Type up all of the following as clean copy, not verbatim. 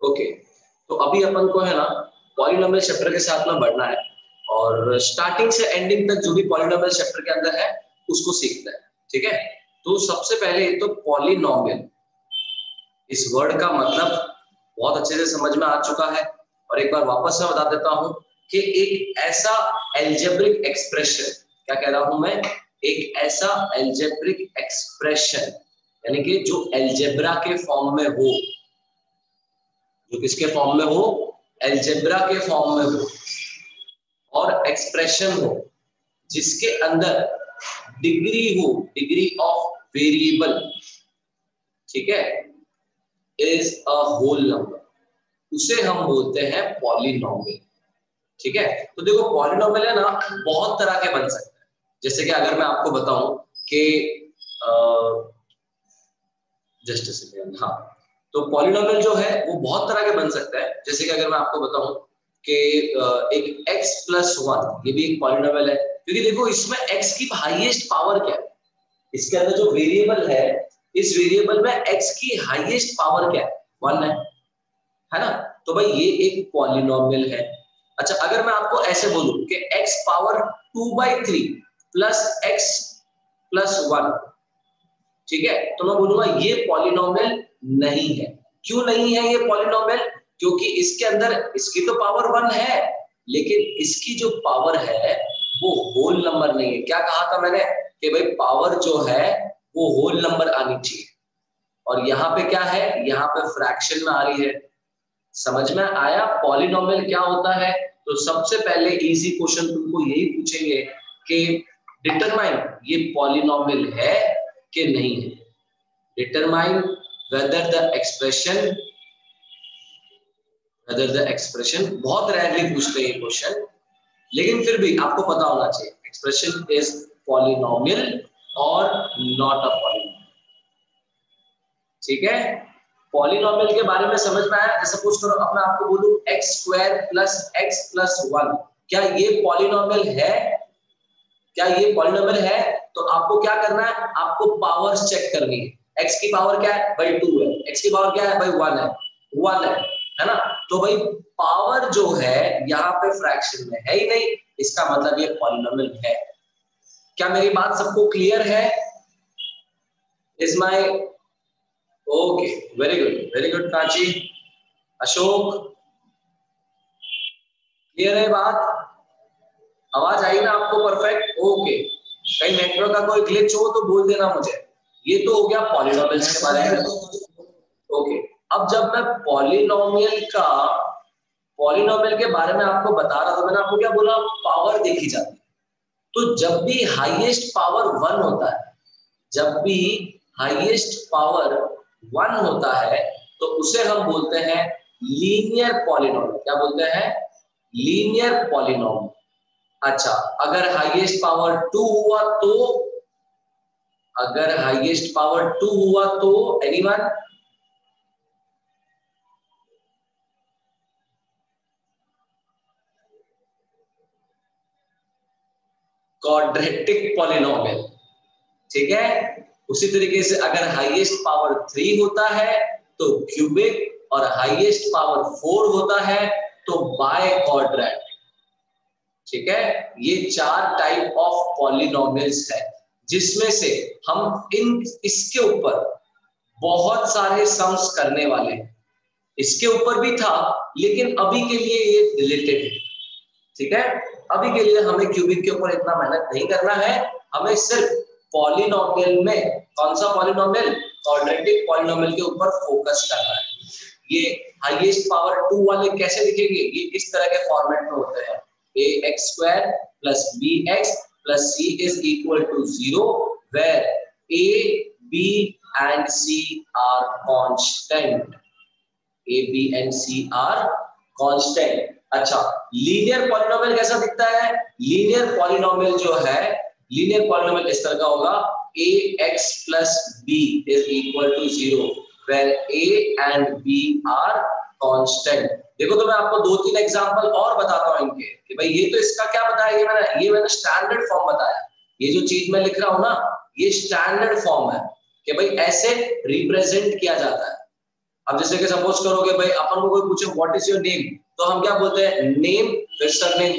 Okay, तो अभी अपन को है ना पॉलिनोमियल चैप्टर के साथ में बढ़ना है और स्टार्टिंग से एंडिंग तक जो भी पॉलिनोमियल चैप्टर के अंदर है उसको सीखना है, ठीक है। तो सबसे पहले तो पॉलिनोमियल इस वर्ड का मतलब बहुत अच्छे से समझ में आ चुका है और एक बार वापस मैं बता देता हूं कि एक ऐसा एल्जेब्रिक एक्सप्रेशन, क्या कह रहा हूं मैं, एक ऐसा एल्जेब्रिक एक्सप्रेशन यानी कि जो एल्जेब्रा के फॉर्म में हो, जो किसके फॉर्म में हो, एल्जेब्रा के फॉर्म में हो और एक्सप्रेशन हो जिसके अंदर डिग्री हो, डिग्री ऑफ वेरिएबल, ठीक है, इज अ होल नंबर, उसे हम बोलते हैं पॉलिनोमियल, ठीक है। तो देखो पॉलिनोमियल है ना बहुत तरह के बन सकते हैं। जैसे कि अगर मैं आपको बताऊं कि जस्ट अ सेकंड, हाँ, तो पॉलिनोमियल जो है वो बहुत तरह के बन सकता है। जैसे कि अगर मैं आपको बताऊं कि एक x प्लस 1 ये भी एक पॉलिनोमियल है, क्योंकि देखो इसमें x की हाईएस्ट पावर क्या है, इसके अंदर जो वेरिएबल है, इस वेरिएबल में x की हाईएस्ट पावर क्या है, 1 है ना। तो भाई ये एक पॉलिनोमियल है। अच्छा, अगर मैं आपको ऐसे बोलूं कि x power 2/3 plus x plus 1, ठीक है, तो मैं बोलूंगा ये पॉलिनोमियल नहीं है। क्यों नहीं है ये पॉलिनोमियल? क्योंकि इसके अंदर इसकी तो पावर 1 है, लेकिन इसकी जो पावर है वो होल नंबर नहीं है। क्या कहा था मैंने कि भाई पावर जो है वो होल नंबर आनी चाहिए, और यहाँ पे क्या है, यहाँ पे फ्रैक्शन में आ रही है। समझ में आया पॉलिनोमियल क्या होता है? तो सबसे पहले इजी क्वेश्चन तुमको यही पूछेंगे कि डिटरमाइन ये पॉलिनोमियल है कि नहीं है। डिटरमाइन वेदर द एक्सप्रेशन, बहुत रेयरली पूछते हैं ये क्वेश्चन, लेकिन फिर भी आपको पता होना चाहिए एक्सप्रेशन इज पॉलिनोमियल और नॉट अ पॉलिनोमियल, ठीक है। पॉलिनोमियल के बारे में समझ में आया? सपोज करो अब मैं आपको बोलूं x² प्लस x प्लस 1, क्या ये पॉलिनोमियल है? क्या ये पॉलिनोमियल है? तो आपको क्या करना है, आपको पावर्स चेक करनी है। x की पावर क्या है भाई 2 है, x की पावर क्या है भाई 1 है, 1 है ना। तो भाई पावर जो है यहाँ पे फ्रैक्शन में है ही नहीं, इसका मतलब ये पॉलिनोमियल है। क्या मेरी बात सबको क्लियर है? Is my okay, very good Prachi, Ashok, clear है बात? आवाज आई ना आपको परफेक्ट? ओके, कहीं नेटवर्क का कोई ग्लिच हो तो बोल देना मुझे। ये तो हो गया पॉलिनोमियल्स के बारे में। ओके, अब जब मैं पॉलिनोमियल के बारे में आपको बता रहा था, मैंने आपको क्या बोला, पावर देखी जाती है। तो जब भी हाईएस्ट पावर 1 होता है, जब भी हाईएस्ट पावर 1 होता है, तो उसे हम बोलते हैं लीनियर पॉलिनोमियल। क्या बोलते हैं? Linear polynomial. अच्छा, अगर हाईएस्ट पावर 2 हुआ तो, अगर हाईएस्ट पावर 2 हुआ तो एनीवन? क्वाड्रेटिक पॉलिनोमियल, ठीक है। उसी तरीके से अगर हाईएस्ट पावर 3 होता है तो क्यूबिक, और हाईएस्ट पावर 4 होता है तो बाय क्वाड्रेटिक, ठीक है। ये 4 टाइप ऑफ पॉलिनोमियल्स है, जिसमें से हम इसके ऊपर बहुत सारे सम्स करने वाले हैं। इसके ऊपर भी था, लेकिन अभी के लिए ये डिलीटेड है, ठीक है। अभी के लिए हमें क्यूबिक के ऊपर इतना मेहनत नहीं करना है, हमें सिर्फ पॉलिनोमियल में, कौन सा पॉलिनोमियल, क्वाड्रेटिक पॉलिनोमियल के ऊपर फोकस करना है। ये हाईएस्ट पावर 2 वाले कैसे दिखेंगे? ये इस तरह के फॉर्मेट में होते हैं, ax² plus bx plus c is equal to 0 where a, b and c are constant. a, b and c are constant. अच्छा, लीनियर पॉलिनोमियल कैसा दिखता है? लीनियर पॉलिनोमियल जो है, लीनियर पॉलिनोमियल इस तरह का होगा, ax plus b is equal to 0 where a and b are constant. देखो तो मैं आपको 2-3 एग्जांपल और बताता हूं इनके कि भाई ये तो इसका क्या बताया, ये मैंने स्टैंडर्ड फॉर्म बताया। ये जो चीज मैं लिख रहा हूं ना, ये स्टैंडर्ड फॉर्म है कि भाई ऐसे रिप्रेजेंट किया जाता है। अब जैसे कि सपोज करो कि भाई अपन को कोई पूछे व्हाट इज योर नेम, तो हम क्या बोलते हैं, नेम फिर सरनेम।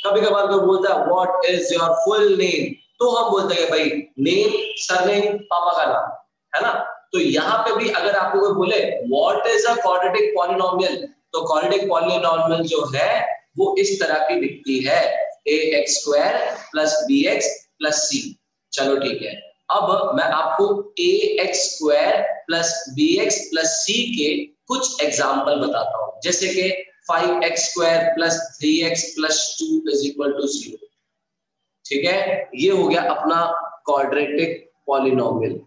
कभी कभार कोई बोलता है what is your full name, तो हम बोलते हैं भाई नेम सरनेम पापा का नाम, है ना। तो यहाँ पे भी अगर आपको कोई बोले what is a quadratic polynomial, तो क्वाड्रेटिक पॉलिनोमियल जो है वो इस तरह की दिखती है, ax² + bx + c। चलो ठीक है, अब मैं आपको ax² + bx + c के कुछ एग्जाम्पल बताता हूं, जैसे कि 5x² + 3x + 2 = 0। ठीक है, ये हो गया अपना क्वाड्रेटिक पॉलिनोमियल।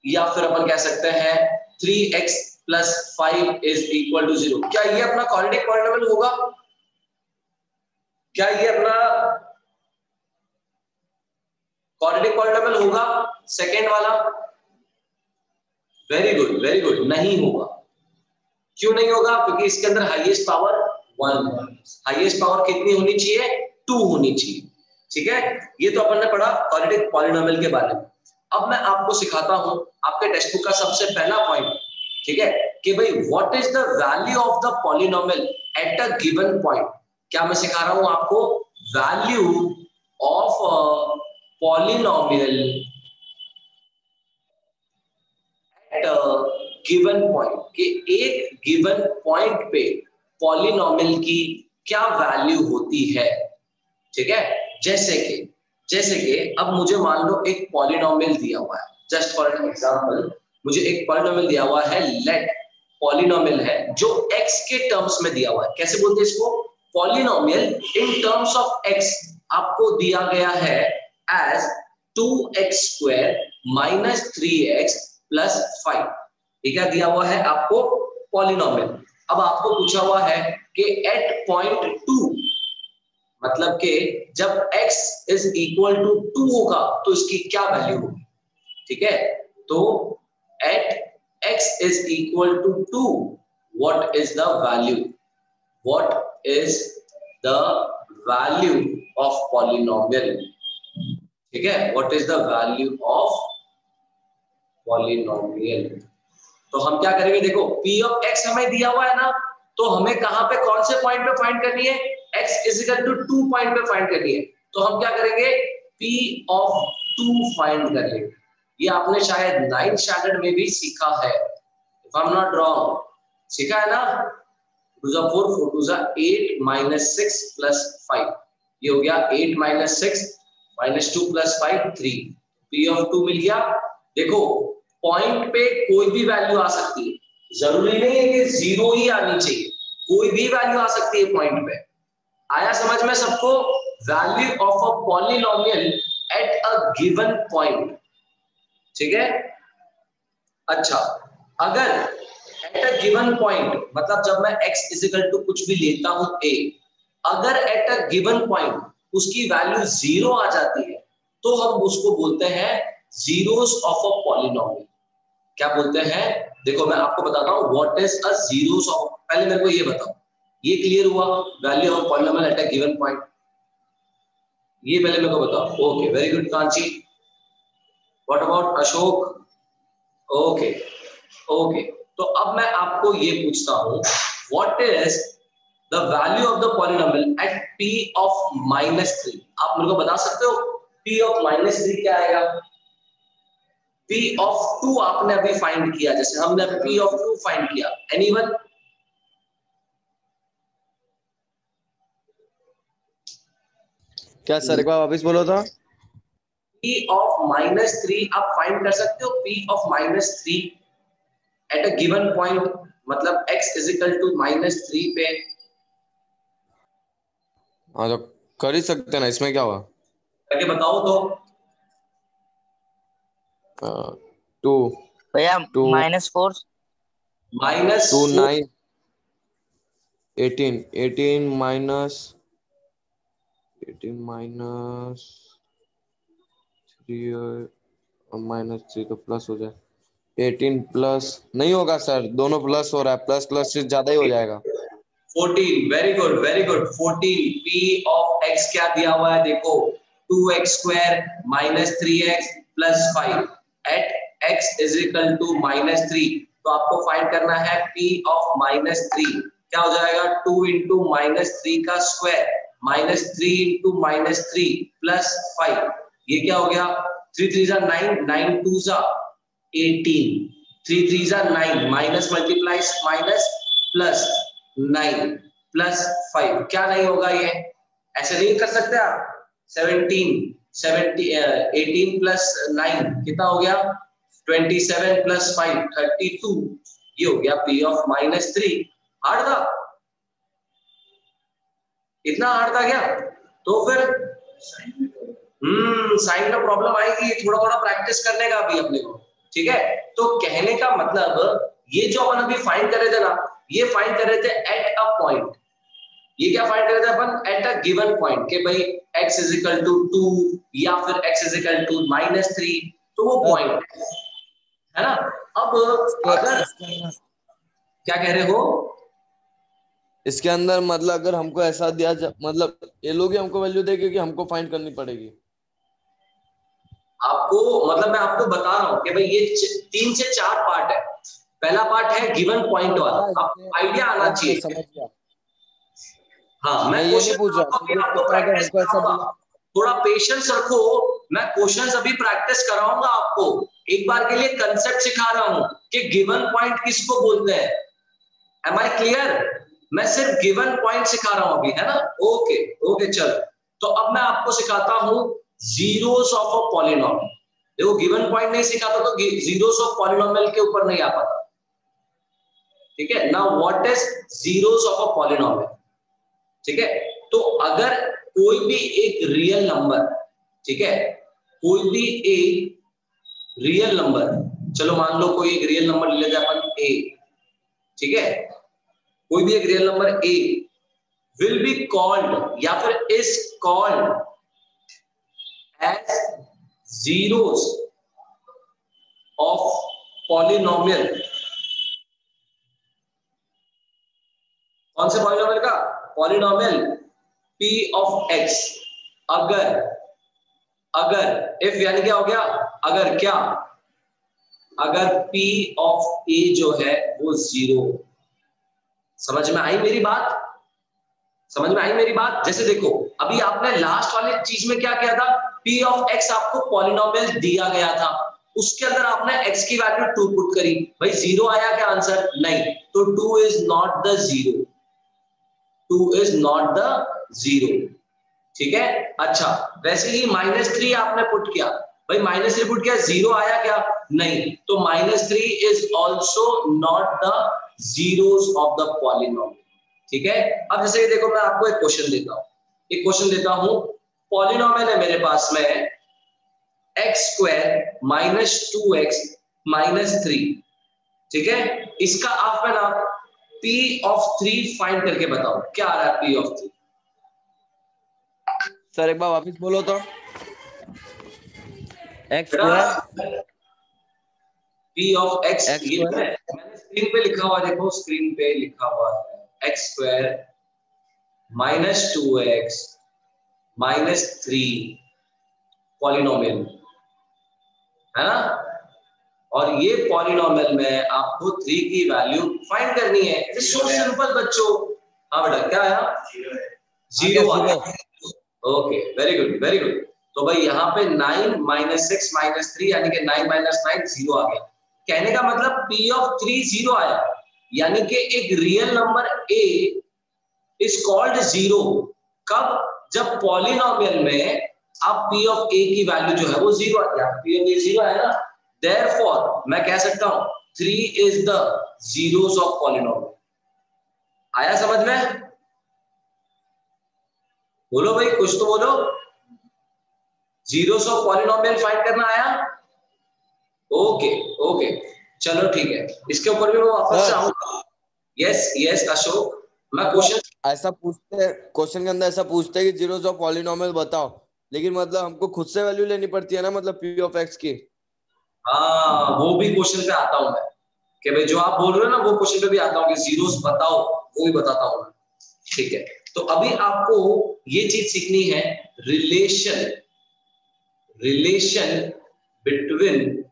या फिर अपन कह सकते हैं 3x + 5 = 0। क्या ये अपना क्वाड्रेटिक पॉलिनोमियल होगा? क्या ये अपना क्वाड्रेटिक पॉलिनोमियल होगा सेकेंड वाला? वेरी गुड वेरी गुड, नहीं होगा। क्यों नहीं होगा? क्योंकि इसके अंदर हाईएस्ट पावर 1, हाईएस्ट पावर कितनी होनी चाहिए? 2 होनी चाहिए। ठीक है, ये तो अपन ने पढ़ा क्वाड्रेटिक पॉलिनोमियल के बारे में। अब मैं आपको सिखाता हूं आपके टेक्स्ट बुक का सबसे पहला पॉइंट, ठीक है, कि भाई what is the value of the polynomial at a given point. क्या मैं सिखा रहा हूं आपको? Value of polynomial at a given point, कि एक गिवन पॉइंट पे पॉलिनोमियल की क्या वैल्यू होती है। ठीक है, जैसे कि अब मुझे मान लो एक पॉलिनोमियल दिया हुआ है, जस्ट फॉर एन एग्जांपल मुझे एक पॉलिनोमियल दिया हुआ है, लेट पॉलिनोमियल है जो x के टर्म्स में दिया हुआ है। कैसे बोलते हैं इसको? Polynomial in terms of x आपको दिया गया है एज 2x² - 3x + 5। ठीक है, दिया हुआ है आपको पॉलिनोमियल। अब आपको पूछा हुआ है कि एट पॉइंट 2, मतलब कि जब x = 2 होगा तो इसकी क्या वैल्यू होगी। ठीक है, तो eight x = 2 what is the value, what is the value of polynomial। ठीक है, what is the value of polynomial। तो हम क्या करेंगे, देखो p of x हमें दिया हुआ है ना, तो हमें कहां पे कौन से पॉइंट पे फाइंड करनी है? x = 2 पॉइंट पे फाइंड करनी है। तो हम क्या करेंगे, p of 2 फाइंड कर लेंगे। ये आपने शायद 9th स्टैंडर्ड में भी सीखा है, if I'm not wrong, सीखा है ना। 2 * 4 4 2 = 8 - 6 + 5, ये हो गया 8 - 6 - 2 + 5 3। p of 2 मिल गया। देखो पॉइंट पे कोई भी वैल्यू आ सकती है, जरूरी नहीं है कि 0 ही आनी चाहिए, कोई भी वैल्यू आ सकती है पॉइंट पे। आया समझ में सबको? Value of a polynomial at a given point. ठीक है, अच्छा, अगर एट अ गिवन पॉइंट मतलब जब मैं x = कुछ भी लेता हूं a, अगर एट अ गिवन पॉइंट उसकी वैल्यू 0 आ जाती है तो हम उसको बोलते हैं जीरोस ऑफ अ पॉलिनोमियल। क्या बोलते हैं? देखो मैं आपको बताता हूं what is a zeros of, पहले मेरे को ये बताओ, ये क्लियर हुआ value of polynomial at a given point? ये पहले मेरे को बताओ। Okay very good Kanchi. What about Ashok? Okay okay, तो अब मैं आपको ये पूछता हूं what is the value of the polynomial at p of -3। आप मेरे को बता सकते हो p of -3 क्या आएगा? p of 2 आपने अभी फाइंड किया, जैसे हमने p of 2 फाइंड किया। एनीवन? क्या सर, एक बार वापस बोलो तो। p of -3 आप फाइंड कर सकते हो, p of -3 eight a given point, मतलब x = -3 पे। हाँ तो कर ही सकते हैं ना, इसमें क्या हुआ। करके बताओ तो। 2 भैया -4 -4 2 -4 9 18 18 माइनस 3 तो प्लस हो जाए। 18 प्लस नहीं होगा सर, दोनों प्लस हो रहा है, प्लस प्लस से ज्यादा ही हो जाएगा। 14, very good very good. 14 p of x क्या दिया हुआ है देखो, 2x² - 3x + 5 एट x = -3। तो आपको फाइंड करना है p ऑफ -3। क्या हो जाएगा 2 इंटू -3 का स्क्वायर -3 इंटू -3 प्लस 5। ये क्या हो गया 3 3 जा 9 9 2 जा 18 3 3 जा 9 minus multiplies minus plus 9 plus 5। क्या नहीं होगा ये ऐसे नहीं कर सकते आप। 18 प्लस 9 कितना हो गया 27 प्लस 5 32। ये हो गया p ऑफ -3। हार्ड था इतना हार्ड था क्या। तो फिर साइन में प्रॉब्लम आएगी थोड़ा थोड़ा प्रैक्टिस करने का अभी अपने को। ठीक है तो कहने का मतलब ये जो अपन अभी फाइंड कर रहे थे ना ये फाइंड कर रहे थे एट अ पॉइंट। ये क्या फाइंड कर रहे थे अपन एट अ गिवन पॉइंट कि भाई x इज इक्वल टू 2 या फिर x इज इक्वल टू -3 तो वो पॉइंट है ना। अब अगर क्या कह रहे हो इसके अंदर मतलब अगर हमको ऐसा दिया मतलब ये लोग ही हमको वैल्यू देंगे कि हमको फाइंड करनी पड़ेगी। आपको मतलब मैं आपको बता रहा हूँ कि भाई ये 3 से 4 पार्ट है। पहला पार्ट है गिवन पॉइंट वाला आपको आइडिया आना चाहिए। समझ गया। हाँ मैं ये नहीं पूछ रहा आपको प्रैक्टिस कराऊंगा थोड़ा पेशेंस रखो। मैं क्वेश्चंस अभी प्रैक्टिस कराऊंगा आपको एक बार के लिए कंसेप्ट सिखा रहा हूँ कि गिवन पॉइंट किसको बोलते हैं। Am I clear. मैं सिर्फ गिवन पॉइंट सिखा रहा हूं अभी है ना। ओके ओके चलो तो अब मैं आपको सिखाता हूं जीरोस ऑफ अ पॉलिनोमियल। देखो गिवन पॉइंट नहीं सिखाता तो जीरोस ऑफ पॉलिनोमियल के ऊपर नहीं आ पाता। ठीक है now what is zeros of a polynomial. ठीक है तो अगर कोई भी एक रियल नंबर ठीक है कोई भी एक रियल नंबर चलो मान लो कोई एक रियल नंबर ले लेते हैं अपन a। ठीक है कोई भी एक real number a will be called या फिर is called as zeros of polynomial। कौन से पॉलिनोमियल का पॉलिनोमियल p of x। अगर अगर if यानी क्या हो गया अगर क्या अगर p of a जो है वो 0। समझ में आई मेरी बात। समझ में आई मेरी बात। जैसे देखो अभी आपने लास्ट वाले चीज में क्या किया था p ऑफ x आपको पॉलिनोमियल दिया गया था उसके अंदर आपने x की वैल्यू 2 पुट करी भाई 0 आया क्या आंसर नहीं तो 2 is not the 0। 2 is not the 0। ठीक है अच्छा वैसे ही -3 आपने पुट किया भाई -3 पुट किया 0 आया क्या नहीं तो -3 is also not the zeros of the polynomial. ठीक है अब जैसे ये देखो मैं आपको एक क्वेश्चन देता हूं पॉलिनोमियल है मेरे पास में x² -2x -3। ठीक है इसका आप ना p of 3 फाइंड करके बताओ क्या आ रहा है p of 3। सर एक बार वापस बोलो तो x² p of x ये मैंने स्क्रीन पे लिखा हुआ देखो स्क्रीन पे लिखा हुआ है x² -2x -3 पॉलिनोमियल है ना। और ये पॉलिनोमियल में आपको 3 की वैल्यू फाइंड करनी है। इट्स सो सिंपल बच्चों। हाँ बेटा क्या आया 0 आया। Okay very good very good. तो भाई यहाँ पे 9 -6 -3 यानी कि 9 - 9 0 आ गया। कहने का मतलब p of 3 0 आया यानी कि एक real number a is called 0 कब जब पॉलिनोमियल में आप p of a की वैल्यू जो है वो 0 आ गया। p of a 0 है ना therefore मैं कह सकता हूं 3 is the zeros of polynomial। आया समझ में। बोलो भाई कुछ तो बोलो। जीरोस ऑफ पॉलिनोमियल फाइंड करना आया। ओके ओके चलो ठीक है इसके ऊपर भी मैं वापस से आऊंगा। यस यस अशोक मैं क्वेश्चन ऐसा पूछते क्वेश्चन के अंदर ऐसा पूछते हैं कि जीरोस ऑफ पॉलिनोमियल बताओ लेकिन मतलब हमको खुद से वैल्यू लेनी पड़ती है ना मतलब p of x की। हाँ वो भी क्वेश्चन पे आता हूं मैं कि भाई जो आप बोल रहे हो ना वो क्वेश्चन पे भी आता हूं कि जीरोस बताओ वो भी बताता हूं मैं। ठीक है तो अभी आपको ये चीज सीखनी है relation between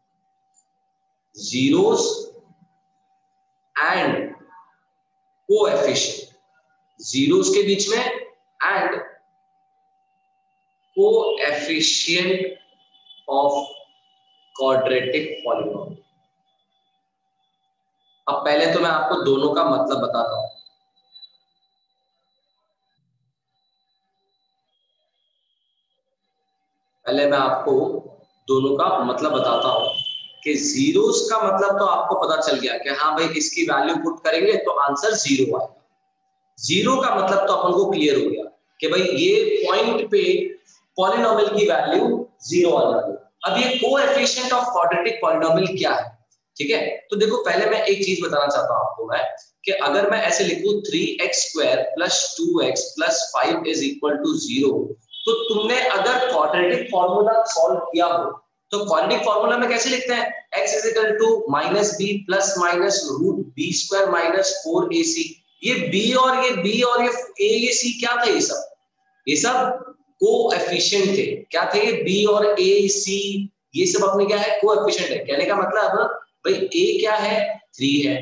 zeros and coefficient, zeros के बीच में and coefficient of quadratic polynomial. अब पहले तो मैं आपको दोनों का मतलब बताता हूं। पहले मैं आपको दोनों का मतलब बताता हूं कि जीरोस का मतलब तो आपको पता चल गया कि हाँ भाई इसकी वैल्यू पुट करेंगे तो आंसर जीरो आएगा। जीरो का मतलब तो अपन को क्लियर हो गया कि भाई ये पॉइंट पे पॉलिनोमियल की वैल्यू जीरो आ जाएगी। अब ये कोएफिशिएंट ऑफ क्वाड्रेटिक पॉलिनोमियल क्या है, ठीक है? तो देखो पहले मैं एक चीज बताना चाहता हूं आपको मैं कि अगर मैं ऐसे लिखूं 3x² + 2x + 5 = 0, तो तुमने अगर क्वाड्रेटिक फॉर्मूला सॉल्व किया हो तो क्वाड्रेटिक फॉर्मूला में कैसे लिखते हैं? x = -b ± √b² - 4ac। ये b और ये a ये c क्या था? ये सब कोएफिशिएंट थे। क्या थे? ये b और a c ये सब अपने क्या है? कोएफिशिएंट है। कहने का मतलब भाई a क्या है? 3 है,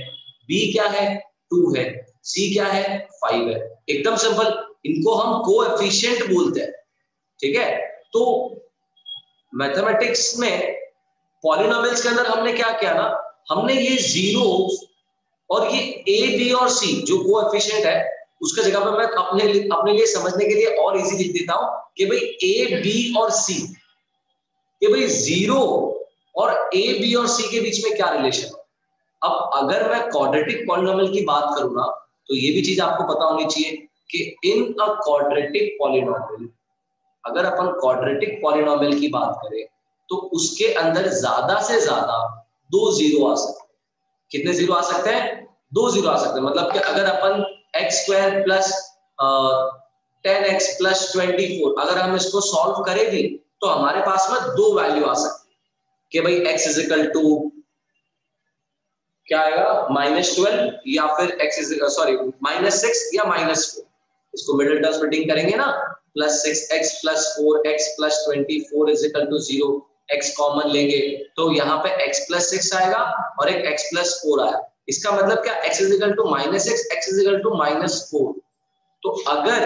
b क्या है? 2 है, c क्या है? 5 है। एकदम सिंपल, इनको हम कोएफिशिएंट बोलते हैं, ठीक है? तो मैथमेटिक्स में पॉलिनोमियल्स के अंदर हमने क्या किया ना, हमने ये जीरो और ये a b और c जो कोएफिशिएंट है उसका जगह पर मैं अपने लिए समझने के लिए और इजी लिख देता हूं कि भाई a b और c, कि भाई जीरो और a b और c के बीच में क्या रिलेशन है। अब अगर मैं क्वाड्रेटिक पॉलिनोमियल की बात करूं ना, तो ये भी चीज आपको पता होनी चाहिए कि इन अ क्वाड्रेटिक पॉलिनोमियल, अगर अपन क्वाड्रेटिक पॉलिनोमियल की बात करें तो उसके अंदर ज्यादा से ज्यादा 2 जीरो आ सकते हैं। कितने जीरो आ सकते हैं? 2 जीरो आ सकते हैं। मतलब कि अगर अपन x² + 10x + 24 अगर हम इसको सॉल्व करें भी तो हमारे पास में 2 वैल्यू आ सकती है कि भाई x = क्या आएगा? -12 या फिर -6 या -4। इसको मिडिल टर्म स्प्लिटिंग करेंगे ना, +6x + 4x + 24 = 0। x कॉमन लेंगे तो यहाँ पे x + 6 आएगा और एक x + 4 आया। इसका मतलब क्या? x = -6, x = -4। तो अगर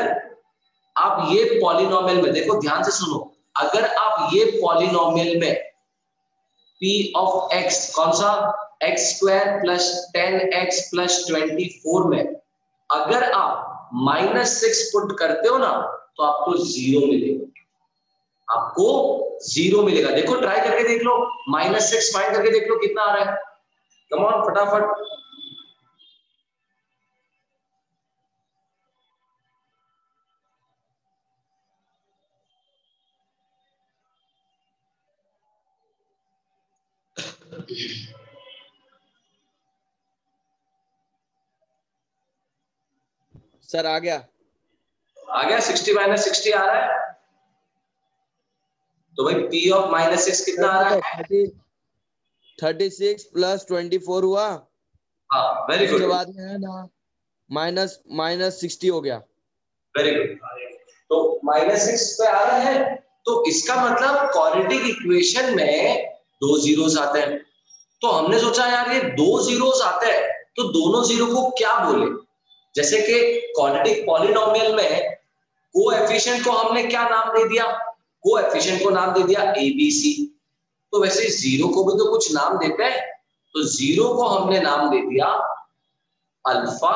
आप ये पॉलिनोमियल में देखो, ध्यान से सुनो, अगर आप ये पॉलिनोमियल में p ऑफ x कौन सा? x² + 10x + 24 में अगर आप -6 पुट करते हो ना तो आपको जीरो मिलेगा। आपको जीरो मिलेगा। देखो ट्राई करके देख लो, -6 फाइंड करके देख लो कितना आ रहा है। कम ऑन फटाफट। सर आ गया। 60 - 60 आ रहा है। तो भाई p ऑफ -6 कितना आ रहा है? 36 + 24 हुआ। हाँ, वेरी गुड। उसके बाद में है ना -60 हो गया। Very good. तो -6 पे आ रहा है, तो इसका मतलब क्वाड्रेटिक इक्वेशन में 2 जीरोस आते हैं। तो हमने सोचा यार ये 2 जीरोस आते हैं तो दोनों जीरो को क्या बोले? जैसे कि क्वाड्रेटिक पॉलिनोमियल में कोएफिशिएंट को हमने क्या नाम दे दिया? कोएफिशिएंट को नाम दे दिया ABC। तो वैसे जीरो को भी तो कुछ नाम देते हैं, तो जीरो को हमने नाम दे दिया अल्फा,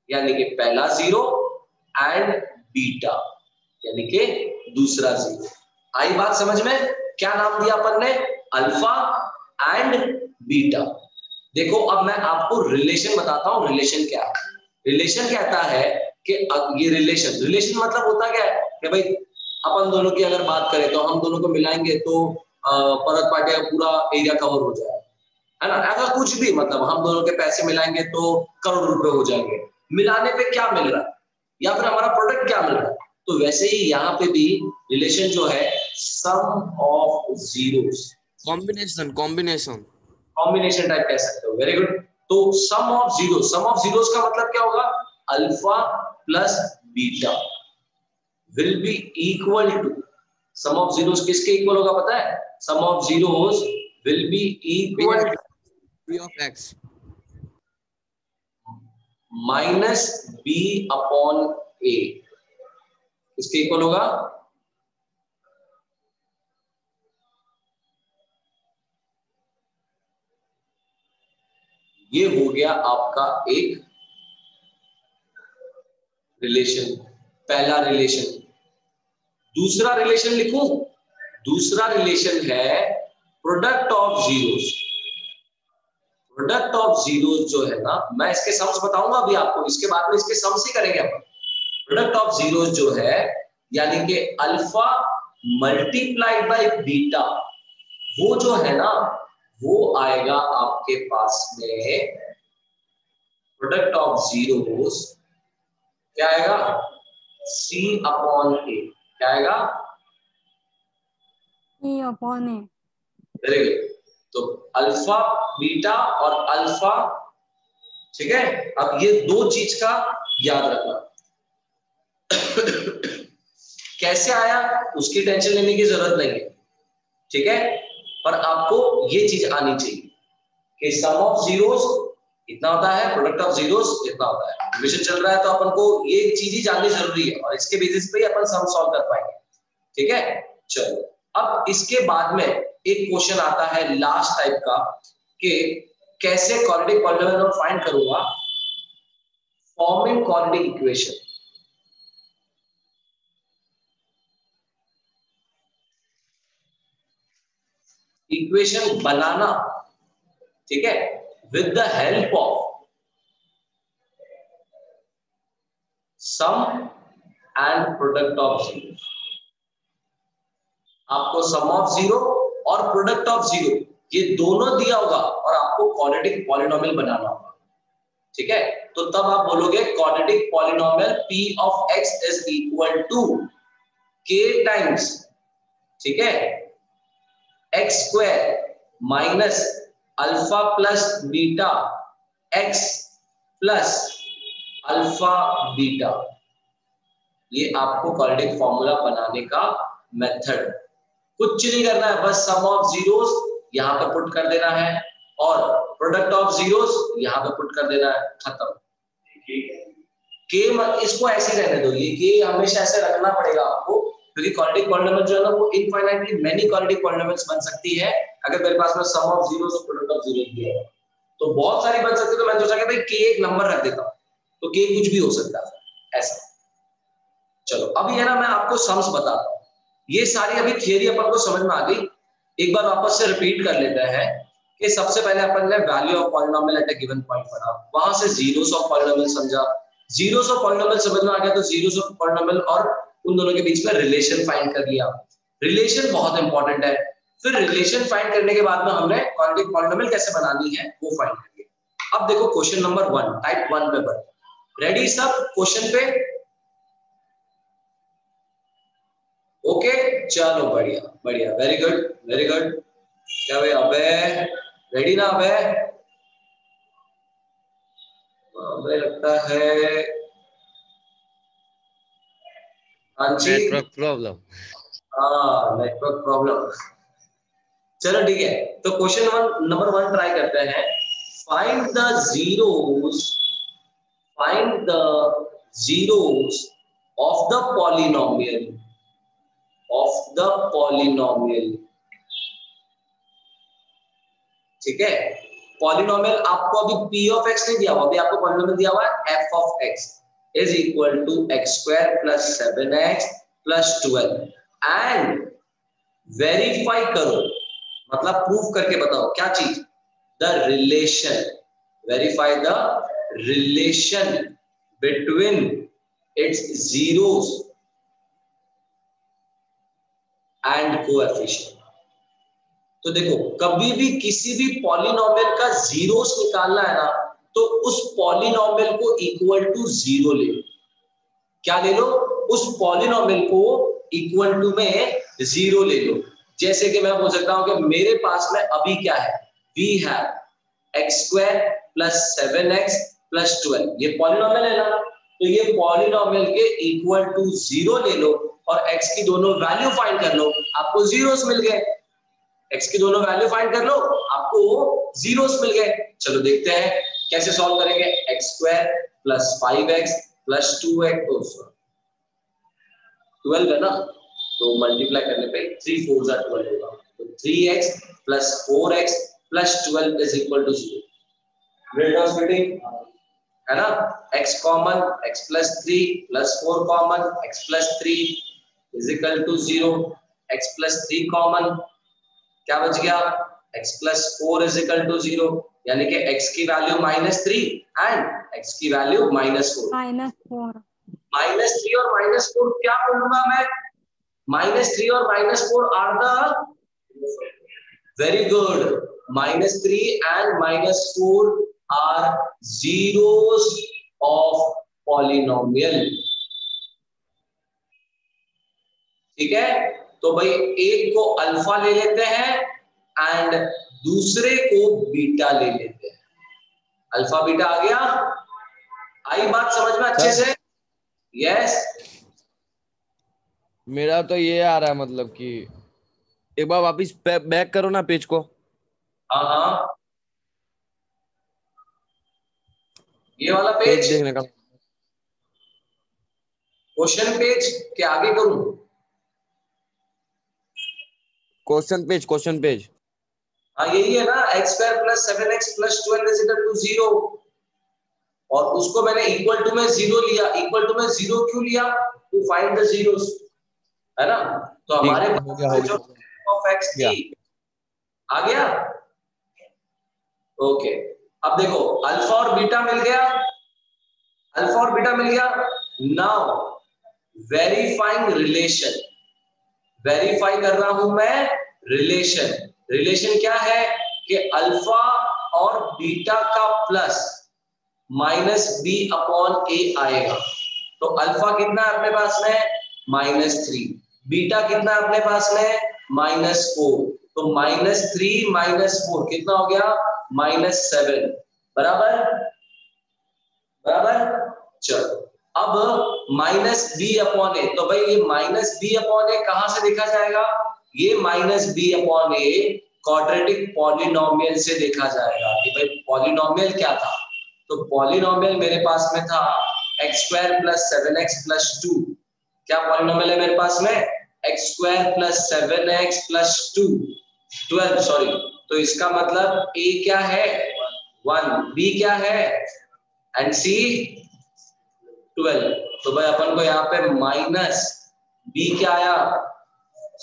यानी कि पहला जीरो, एंड बीटा यानी कि दूसरा जीरो। आई बात समझ में? क्या नाम दिया अपन ने? Alpha and beta. देखो अब मैं आपको रिलेशन बताता हूं। रिलेशन क्या है? रिलेशन कहता है कि ये रिलेशन मतलब होता क्या है कि भाई अपन दोनों की अगर बात करें तो हम दोनों को मिलाएंगे तो परत पाटिया पूरा एरिया कवर हो जाएगा, है ना? ऐसा कुछ भी, मतलब हम दोनों के पैसे मिलाएंगे तो करोड़ रुपए हो जाएंगे। मिलाने पे क्या मिल रहा है या फिर हमारा प्रोडक्ट क्या मिल रहा है? तो वैसे ही यहाँ पे भी रिलेशन जो है sum of zeros, combination type कह सकते हो। Very good. तो सम ऑफ जीरोस का मतलब क्या होगा? Alpha plus beta will be equal to, sum of zeros किसके इक्वल होगा पता है? Sum of zeros will be equal p of x। Minus b upon a इसके इक्वल होगा ये हो गया आपका एक रिलेशन, पहला रिलेशन। दूसरा रिलेशन लिखूं? दूसरा रिलेशन है product of zeros. Product of zeros जो है ना, मैं इसके सम्स बताऊंगा अभी आपको, इसके बाद में इसके सम्स ही करेंगे अपन। प्रोडक्ट ऑफ जीरोस जो है यानी कि अल्फा मल्टीप्लाइड बाय बीटा, वो जो है ना वो आएगा आपके पास में प्रोडक्ट ऑफ जीरोस क्या आएगा? C upon a. क्या आएगा? C upon a. Very good. तो अल्फा बीटा और अल्फा, ठीक है। अब ये दो चीज का याद रखना। कैसे आया उसकी टेंशन लेने की जरूरत नहीं है, ठीक है, पर आपको ये चीज आनी चाहिए कि सम ऑफ जीरोस इतना होता है, प्रोडक्ट ऑफ जीरोस इतना होता है। डिवीजन चल रहा है तो अपन को ये चीज ही जाननी जरूरी है और इसके बेसिस पे ही अपन सम सॉल्व कर पाएंगे, ठीक है। चलो अब इसके बाद में एक क्वेश्चन आता है लास्ट टाइप का कि कैसे क्वाड्रेटिक पॉलीनोमियल फाइंड करूंगा फॉर्मिंग क्वाड्रेटिक इक्वेशन। इक्वेशन बनाना, ठीक है, with the help of sum and product of zero. आपको सम ऑफ जीरो और प्रोडक्ट ऑफ जीरो ये दोनों दिया होगा और आपको क्वाड्रेटिक पॉलीनोमियल बनाना होगा, ठीक है। तो तब आप बोलोगे quadratic polynomial p of x is equal to k times, ठीक है, x square minus alpha plus beta x plus alpha beta. ये आपको क्वाड्रेटिक फॉर्मूला बनाने का मेथड। कुछ नहीं करना है, बस सम ऑफ जीरोस यहां पे पुट कर देना है और प्रोडक्ट ऑफ जीरोस यहां पे पुट कर देना है, खत्म। के इसको ऐसे रहने दो, ये के हमेशा ऐसे रखना पड़ेगा आपको, क्योंकि क्वाड्रेटिक पॉलीनोमियल जो है ना वो इनफाइनाइटली मेनी क्वाड्रेटिक पॉलीनोमियल्स बन सकती है अगर मेरे पास में सम ऑफ जीरोस और प्रोडक्ट ऑफ जीरोस दिया है तो बहुत सारी बन सकती है। तो मैंने सोचा कि भाई के एक नंबर रख देता हूं तो के कुछ भी हो सकता है ऐसा। चलो अब ये ना मैं आपको सम्स बताता हूं। ये सारी अभी थियरी अपन को समझ में आ गई, एक बार वापस से रिपीट कर लेते हैं कि सबसे पहले अपन ने value of polynomial eight a given point पढ़ा, वहां से जीरोस ऑफ पॉलीनोमियल समझा, जीरोस ऑफ पॉलीनोमियल समझ में आ गया तो जीरोस ऑफ पॉलीनोमियल और उन दोनों के बीच में रिलेशन फाइंड कर लिया। रिलेशन बहुत इंपॉर्टेंट है। फिर रिलेशन फाइंड करने के बाद में हमने क्वाड्रेटिक पॉलीनोमियल कैसे बनानी है वो फाइंड कर लिया। अब देखो क्वेश्चन नंबर 1 टाइप 1 पे बढ़, रेडी सब क्वेश्चन पे? ओके चलो बढ़िया बढ़िया, वेरी गुड वेरी गुड। क्या भाई अबे रेडी ना? अबे लगता है नेटवर्क प्रॉब्लम। हाँ नेटवर्क प्रॉब्लम। चलो ठीक है, तो क्वेश्चन नंबर 1 ट्राई करते हैं। Find the zeros of the polynomial, ठीक है। पॉलीनोमियल आपको अभी p ऑफ x नहीं दिया हुआ, अभी आपको पॉलीनोमियल दिया हुआ है f of x is equal to x square plus 7x plus 12 and verify करो, मतलब प्रूफ करके बताओ क्या चीज? The relation, verify the relation between its zeros and coefficient. तो देखो कभी भी किसी भी पॉलीनोमियल का जीरोस निकालना है ना तो उस पॉलीनोमियल को इक्वल टू जीरो ले लो। क्या ले लो? उस पॉलीनोमियल को इक्वल टू में जीरो ले लो। जैसे कि मैं बोल सकता हूं कि मेरे पास में अभी क्या है, we have x square plus 7x plus 12, ये पॉलीनोमियल है ना, तो ये पॉलीनोमियल के इक्वल टू जीरो ले लो और x की दोनों वैल्यू फाइंड कर लो, आपको जीरोस मिल गए। x की दोनों वैल्यू फाइंड कर लो, आपको जीरोस मिल गए। चलो देखते हैं कैसे सॉल्व करेंगे। x square plus 5x plus 2x 12 है ना, तो मल्टीप्लाई करने पे 3 4 जा 12 होगा, तो 3x plus 4x plus 12 is equal to 0। Rate of splitting है ना, x common, x plus 3 plus 4 common, x plus 3 is equal to 0, x plus 3 common, क्या बच गया, x plus 4 is equal to 0, यानी कि x की वैल्यू -3 एंड x की value -4। -3 और -4 क्या बोलूंगा मैं, -3 और -4 are the, very good, -3 and -4 are zeros of polynomial। ठीक है, तो भाई एक को अल्फा ले लेते हैं एंड दूसरे को बीटा ले लेते हैं। अल्फा बीटा आ गया, आई बात समझ में अच्छे से? यस। मेरा तो ये आ रहा है, मतलब कि एक बार वापिस बैक करो ना पेज को। हाँ हाँ, ये वाला पेज देखने का, क्वेश्चन पेज के आगे करूं? Question page. हाँ यही है ना, x² plus 7x plus 12 is equal to 0, और उसको मैंने इक्वल टू में 0 लिया। इक्वल टू में 0 क्यों लिया? टू फाइंड द जीरोस, है ना। तो हमारे पास जो ऑफ x थी आ गया। ओके, अब देखो अल्फा और बीटा मिल गया, अल्फा और बीटा मिल गया। नाउ वेरीफाइंग रिलेशन, वेरीफाई कर रहा हूं मैं रिलेशन। रिलेशन क्या है कि अल्फा और बीटा का प्लस -b अपॉन a आएगा। तो अल्फा कितना है अपने पास में, -3, बीटा कितना है अपने पास में, -4, तो -3 -4 कितना हो गया, -7, बराबर बराबर। चलो अब -b अपॉन a, तो भाई ये -b अपॉन a कहां से देखा जाएगा, ये -b upon a quadratic polynomial से देखा जाएगा कि भाई पॉलिनोमियल क्या था। तो पॉलिनोमियल मेरे पास में था x² प्लस 7x प्लस 2। क्या पॉलिनोमियल है मेरे पास में, x² plus 7x plus 2 12, sorry. तो इसका मतलब a क्या है 1, b क्या है एंड c 12। तो भाई अपन को यहाँ पे -b क्या आया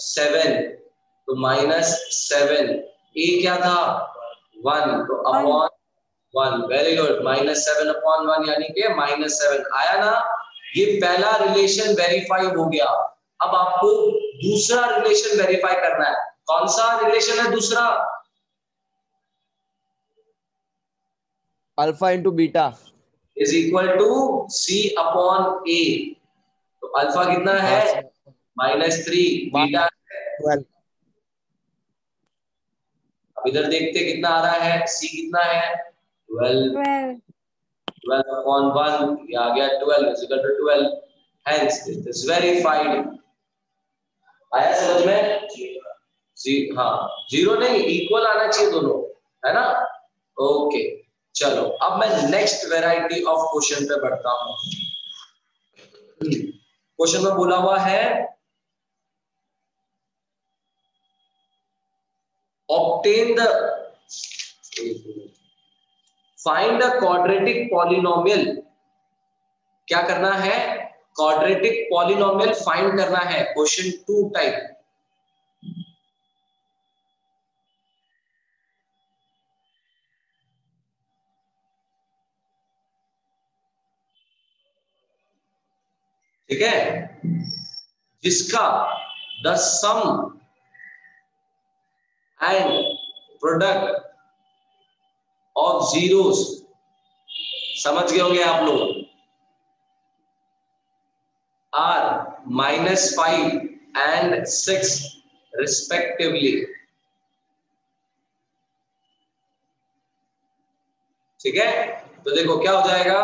7, तो -7, a क्या था 1, तो अपॉन 1, वेरी गुड, -7 अपॉन 1 यानी कि -7 आया ना। ये पहला रिलेशन वेरीफाई हो गया। अब आपको दूसरा रिलेशन वेरीफाई करना है। कौन सा रिलेशन है दूसरा, alpha into beta is equal to c upon a। तो अल्फा कितना है -3, बीटा है 12। अब इधर देखते कितना आ रहा है, c कितना है 12, 12 upon 1, ये आ गया 12 is equal to 12, hence it is verified। आया समझ में? हाँ, 0 नहीं, इक्वल आना चाहिए दोनों, है ना। ओके चलो, अब मैं नेक्स्ट वैरायटी ऑफ क्वेश्चन पे बढ़ता हूं। क्वेश्चन में बोला हुआ है obtain the, find the quadratic polynomial। क्या करना है, क्वाड्रेटिक पॉलिनोमियल फाइंड करना है, क्वेश्चन 2 टाइप। ठीक है, जिसका the sum and product of zeros, समझ गए होंगे आप लोग, आर -5 एंड 6 रिस्पेक्टिवली। ठीक है, तो देखो क्या हो जाएगा,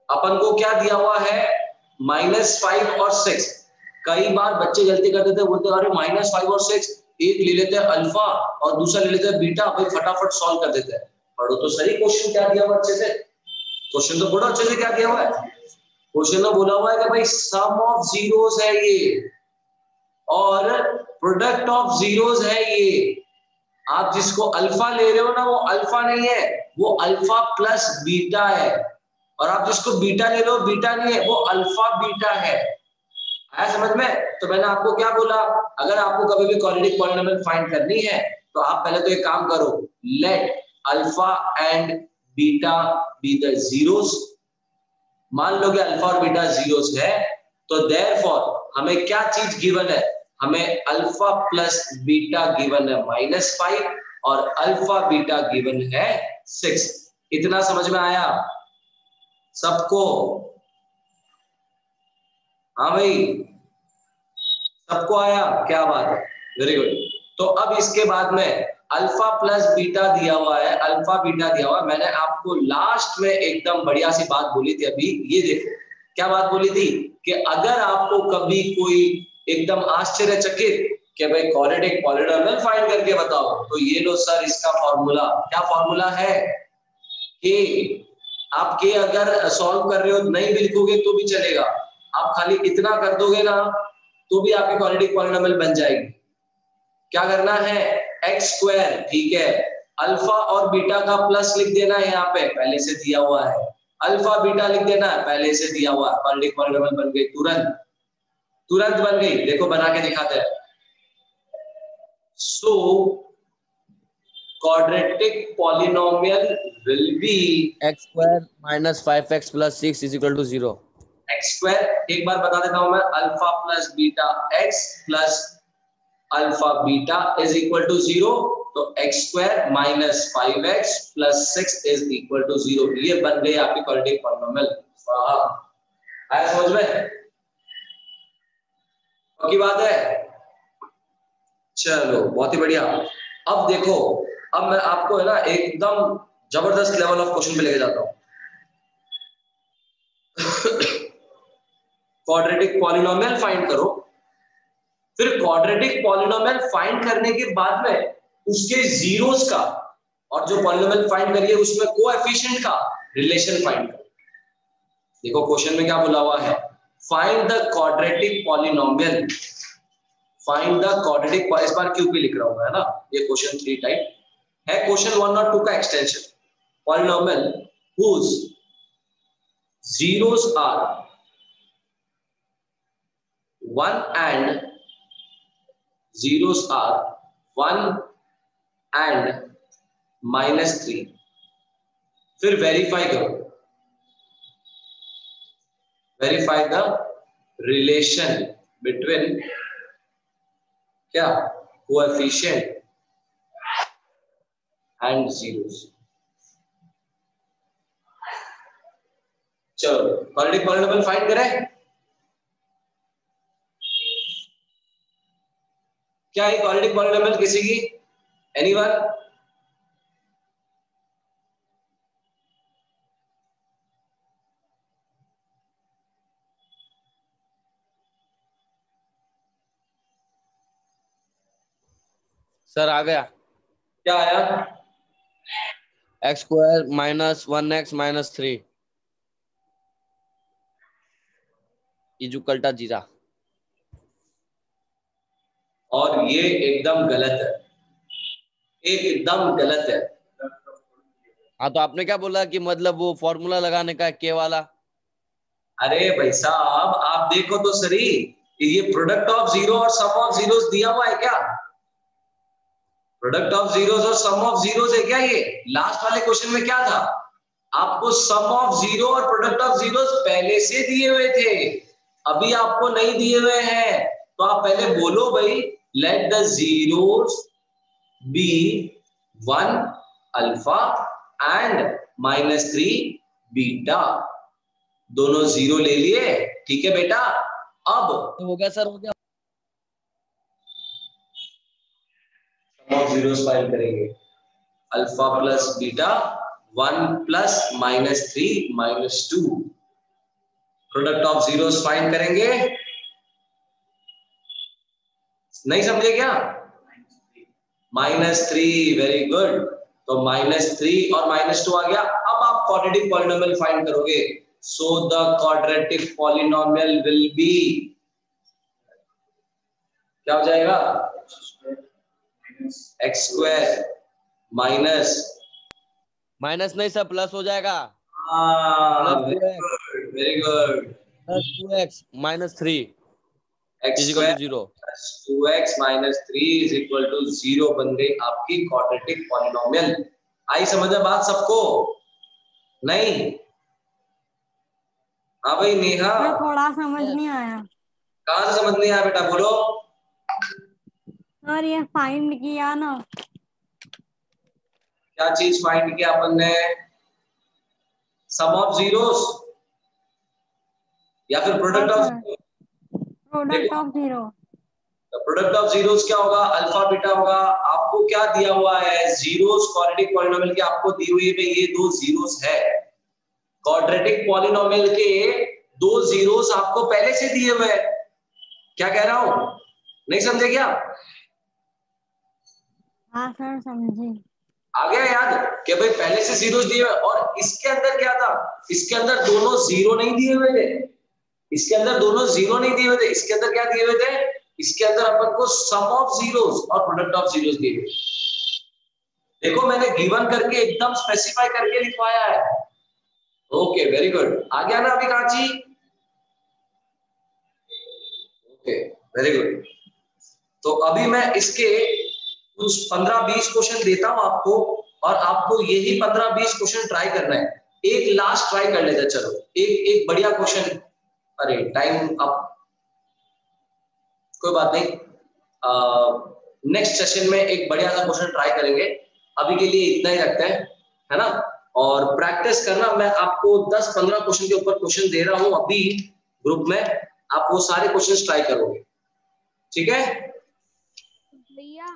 अपन को क्या दिया हुआ है -5 और 6। कई बार बच्चे गलती कर देते हैं, बोलते हैं अरे -5 और 6, एक ले लेते हैं अल्फा और दूसरा ले लेते हैं बीटा, भाई फटाफट सॉल्व कर देते हैं। पढ़ो तो सही क्वेश्चन क्या दिया हुआ अच्छे से, क्वेश्चन तो पढ़ो अच्छे से क्या दिया हुआ है। क्वेश्चन तो बोला हुआ है कि भाई सम ऑफ जीरोस है ये और प्रोडक्ट ऑफ जीरोस है ये। आप जिसको अल्फा ले रहे हो ना वो अल्फा नहीं है, वो अल्फा प्लस बीटा है, और आप जिसको बीटा ले रहे हो बीटा नहीं है, वो अल्फा बीटा है। आया समझ में? तो मैंने आपको क्या बोला, अगर आपको कभी भी क्वाड्रेटिक पॉलिनोमियल फाइंड करनी है तो आप पहले तो एक काम करो, let alpha and beta be the zeros. मान लो कि अल्फा और बीटा जीरोस है तो देयरफॉर हमें क्या चीज गिवन है, हमें अल्फा प्लस बीटा गिवन है -5 और अल्फा बीटा गिवन है 6। इतना समझ में आया सबको? हाँ भाई सबको आया? क्या बात है, वेरी गुड। तो अब इसके बाद में अल्फा प्लस बीटा दिया हुआ है, अल्फा बीटा दिया हुआ है। मैंने आपको लास्ट में एकदम बढ़िया सी बात बोली थी अभी, ये देखो क्या बात बोली थी कि अगर आपको कभी कोई एकदम आश्चर्यचकित कि भाई क्वाड्रेटिक पॉलिनोमियल फाइंड करके बताओ, तो ये लो सर इसका फॉर्मूला। क्या फॉर्मूला है कि आप के अगर सॉल्व कर रहे हो नहीं भी लिखोगे तो भी चलेगा, आप खाली इतना कर दोगे ना तो भी आपकी क्वाड्रेटिक पॉलिनोमियल बन जाएगी। क्या करना है, एक्स स्क्वायर, ठीक है, अल्फा और बीटा का प्लस लिख देना है, यहाँ पे पहले से दिया हुआ है, अल्फा बीटा लिख देना है, पहले से दिया हुआ है, क्वाड्रेटिक पॉलिनोमियल बन गई, तुरंत तुरंत बन गई। देखो बना के दिखाते हैं। सो quadratic polynomial will be x square minus 5x plus 6 is equal to 0. x square, एक बार बता देता हूं मैं, alpha plus beta x plus alpha beta is equal to 0, तो x square minus 5x plus 6 is equal to 0। ये बन गई आपकी क्वाड्रेटिक पॉलिनोमियल। आया समझ में? पक्की बात है? चलो बहुत ही बढ़िया। अब देखो, अब मैं आपको है ना एकदम जबरदस्त लेवल ऑफ क्वेश्चन पे लेके जाता हूं। क्वाड्रेटिक पॉलिनोमियल फाइंड करो, फिर क्वाड्रेटिक पॉलिनोमियल फाइंड करने के बाद में उसके जीरोस का और जो पॉलिनोमियल फाइंड करिए उसमें कोएफिशिएंट का रिलेशन फाइंड करो। देखो क्वेश्चन में क्या बोला हुआ है, find the quadratic polynomial, find the quadratic, इस बार क्यूपी लिख रहा हूं मैं, है ना, ये क्वेश्चन 3 टाइप है, क्वेश्चन 1 और 2 का extension. Polynomial whose zeros are 1 and zeros are 1 and -3। फिर वेरीफाई करो, वेरीफाई द रिलेशन बिटवीन क्या, कोएफिशिएंट एंड जीरोस। चलो क्वाड्रेटिक पॉलिनोमियल फाइंड करें। क्या है क्वाड्रेटिक पॉलिनोमियल किसी की, एनीवन? सर आ गया। क्या आया? x square minus 1x minus 3 equal to 0। और ये एकदम गलत है, एकदम गलत है। हाँ तो आपने क्या बोला कि मतलब वो फॉर्मूला लगाने का है के वाला। अरे भाई साहब आप देखो तो सही, ये प्रोडक्ट ऑफ जीरो और सम ऑफ जीरोस दिया हुआ है क्या? प्रोडक्ट ऑफ जीरोस और सम ऑफ जीरोस है क्या? ये लास्ट वाले क्वेश्चन में क्या था, आपको सम ऑफ जीरो और प्रोडक्ट ऑफ जीरोस पहले से दिए हुए थे, अभी आपको नहीं दिए हुए हैं। तो आप पहले बोलो भाई, let the zeros be 1 alpha and -3 beta. दोनों जीरो ले लिए, ठीक है बेटा। अब हो गया सर, हो गया। सम ऑफ जीरोस फाइंड करेंगे, alpha plus beta 1 plus -3 -2। Product of zeros find करेंगे, नहीं समझे क्या? -3, वेरी गुड। तो -3 और -2 आ गया। अब आप क्वाड्रेटिक पॉलिनोमियल फाइंड करोगे। So the quadratic polynomial will be, क्या हो जाएगा, x² माइनस, माइनस नहीं सर, प्लस हो जाएगा। Very +2x good very good, +2x -3 x² = 0। + 2x - 3 = 0 बन गई आपकी क्वाड्रेटिक पॉलिनोमियल। आई समझ में बात सबको? नहीं? हाँ भाई नेहा, थोड़ा समझ नहीं आया। कहाँ से समझ नहीं आया बेटा, बोलो। और ये फाइंड किया ना, क्या चीज फाइंड किया अपन ने? सम ऑफ जीरोस या फिर product of? Product of zero. Product of zeros क्या होगा? अल्फा बीटा होगा। आपको क्या दिया हुआ है? जीरोस क्वाड्रेटिक पॉलिनोमियल की आपको दी हुई है, ये दो जीरोस है। क्वाड्रेटिक पॉलिनोमियल के दो जीरोस आपको पहले से दिए हुए हैं। क्या कह रहा हूं, नहीं समझे क्या? हाँ सर समझे। आ गया याद कि भाई पहले से जीरोस दिए हुए। और इसके अंदर क्या था? इसके अंदर दोनों जीरो नहीं दिए हुए थे, इसके अंदर दोनों जीरो नहीं दिए हुए थे। इसके अंदर क्या दिए हुए थे? इसके अंदर अपन को सम ऑफ जीरोस और प्रोडक्ट ऑफ जीरोस दिए हुए। देखो मैंने गिवन करके एकदम स्पेसिफाई करके लिखवाया है। ओके वेरी गुड, आ गया ना अभी कांची? Okay very good. तो अभी मैं इसके कुछ 15-20 क्वेश्चन देता हूं आपको, और आपको यही 15-20 क्वेश्चन ट्राई करना है। एक लास्ट ट्राई कर लेते हैं, चलो एक बढ़िया क्वेश्चन। अरे टाइम अप, कोई बात नहीं, नेक्स्ट सेशन में एक बढ़िया सा क्वेश्चन ट्राई करेंगे। अभी के लिए इतना ही रखते हैं, है ना? और प्रैक्टिस करना, मैं आपको 10-15 क्वेश्चन के ऊपर क्वेश्चन दे रहा हूं अभी ग्रुप में, आप वो सारे क्वेश्चन ट्राई करोगे, ठीक है भैया?